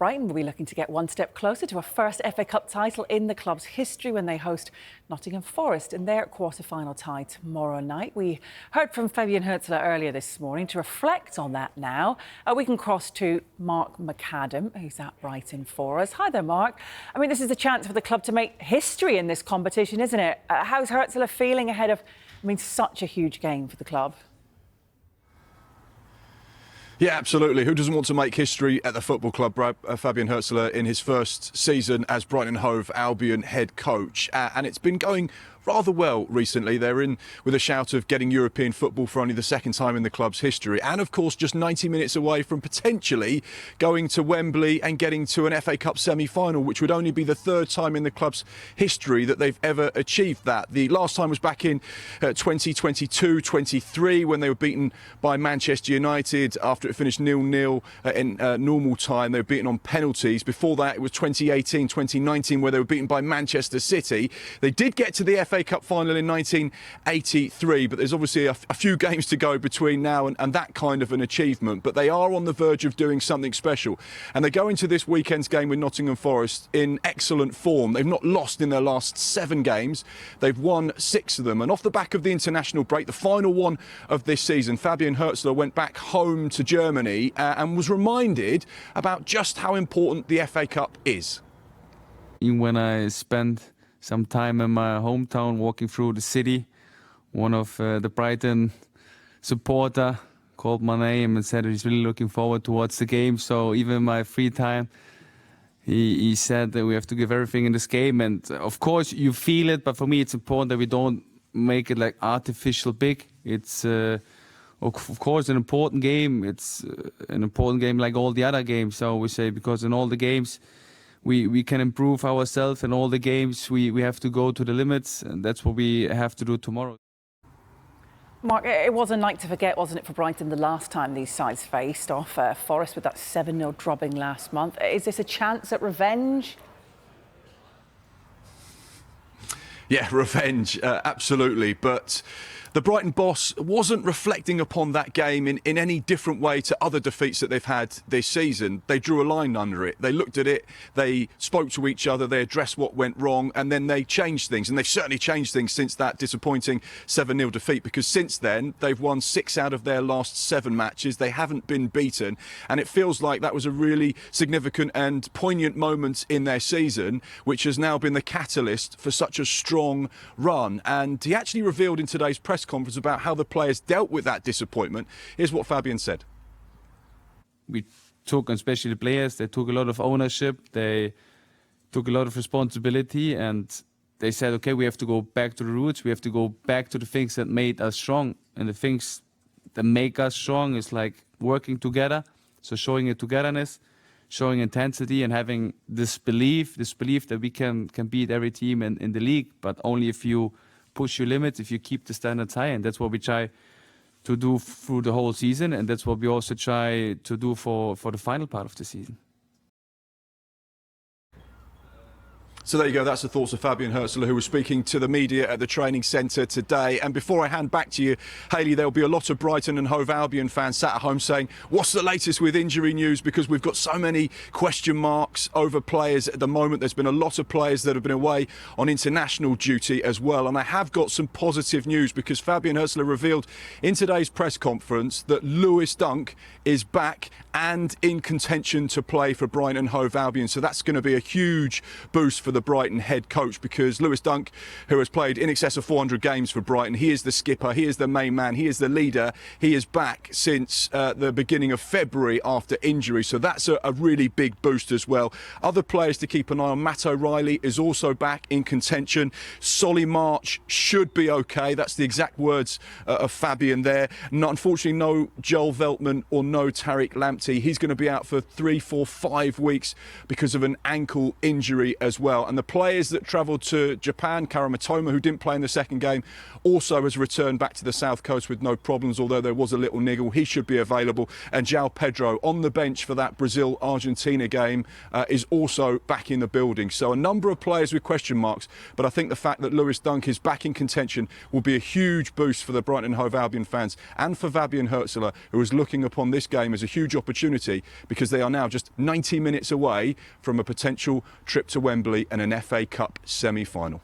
Brighton will be looking to get one step closer to a first FA Cup title in the club's history when they host Nottingham Forest in their quarter-final tie tomorrow night. We heard from Fabian Hurzeler earlier this morning. To reflect on that now, we can cross to Mark McAdam, who's at Brighton for us. Hi there, Mark. I mean, this is a chance for the club to make history in this competition, isn't it? How's Hurzeler feeling ahead of, such a huge game for the club? Yeah, absolutely. Who doesn't want to make history at the football club? Fabian Hurzeler in his first season as Brighton Hove Albion head coach. And it's been going rather well recently. They're in with a shout of getting European football for only the second time in the club's history. And of course, just 90 minutes away from potentially going to Wembley and getting to an FA Cup semi-final, which would only be the third time in the club's history that they've ever achieved that. The last time was back in 2022-23 when they were beaten by Manchester United after it finished 0-0 in normal time. They were beaten on penalties. Before that, it was 2018-2019 where they were beaten by Manchester City. They did get to the FA Cup final in 1983, but there's obviously a few games to go between now and that kind of an achievement. But they are on the verge of doing something special. And they go into this weekend's game with Nottingham Forest in excellent form. They've not lost in their last 7 games. They've won 6 of them. And off the back of the international break, the final one of this season, Fabian Hurzeler went back home to Germany and was reminded about just how important the FA Cup is. When I spent some time in my hometown walking through the city, one of the Brighton supporter called my name and said he's really looking forward towards the game. So even in my free time, he said that we have to give everything in this game. And of course you feel it, but for me it's important that we don't make it like artificial big. It's of course an important game. It's an important game like all the other games, so we say, because in all the games we can improve ourselves. In all the games we have to go to the limits, and that's what we have to do tomorrow. Mark, it was a night to forget, wasn't it, for Brighton the last time these sides faced off Forest with that 7-0 drubbing last month. Is this a chance at revenge? Yeah, revenge, absolutely. But the Brighton boss wasn't reflecting upon that game in any different way to other defeats that they've had this season. They drew a line under it. They looked at it, they spoke to each other, they addressed what went wrong, and then they changed things. And they've certainly changed things since that disappointing 7-0 defeat, because since then they've won 6 out of their last 7 matches. They haven't been beaten. And it feels like that was a really significant and poignant moment in their season, which has now been the catalyst for such a strong run. And he actually revealed in today's press conference about how the players dealt with that disappointment. Here's what Fabian said. We took, especially the players, they took a lot of ownership, they took a lot of responsibility, and they said, okay, we have to go back to the roots, we have to go back to the things that made us strong. And the things that make us strong is like working together, so showing a togetherness, showing intensity, and having this belief that we can beat every team in the league, but only if you push your limits, if you keep the standards high. And that's what we try to do through the whole season, and that's what we also try to do for the final part of the season. So there you go, that's the thoughts of Fabian Hurzeler, who was speaking to the media at the training centre today. And before I hand back to you, Hayley, there'll be a lot of Brighton and Hove Albion fans sat at home saying, what's the latest with injury news? Because we've got so many question marks over players at the moment. There's been a lot of players that have been away on international duty as well. And I have got some positive news, because Fabian Hurzeler revealed in today's press conference that Lewis Dunk is back and in contention to play for Brighton and Hove Albion. So that's going to be a huge boost for the Brighton head coach, because Lewis Dunk, who has played in excess of 400 games for Brighton, he is the skipper, he is the main man, he is the leader. He is back since the beginning of February after injury, so that's a really big boost as well. Other players to keep an eye on: Matt O'Reilly is also back in contention. Solly March should be okay. That's the exact words of Fabian there. Unfortunately, no Joel Veltman or no Tariq Lamptey. He's going to be out for 3, 4, 5 weeks because of an ankle injury as well. And the players that travelled to Japan, Kaoru Mitoma, who didn't play in the second game, also has returned back to the South Coast with no problems, although there was a little niggle. He should be available. And Joao Pedro on the bench for that Brazil-Argentina game is also back in the building. So a number of players with question marks, but I think the fact that Lewis Dunk is back in contention will be a huge boost for the Brighton and Hove Albion fans and for Fabian Hurzeler, who is looking upon this game as a huge opportunity because they are now just 90 minutes away from a potential trip to Wembley and an FA Cup semi-final.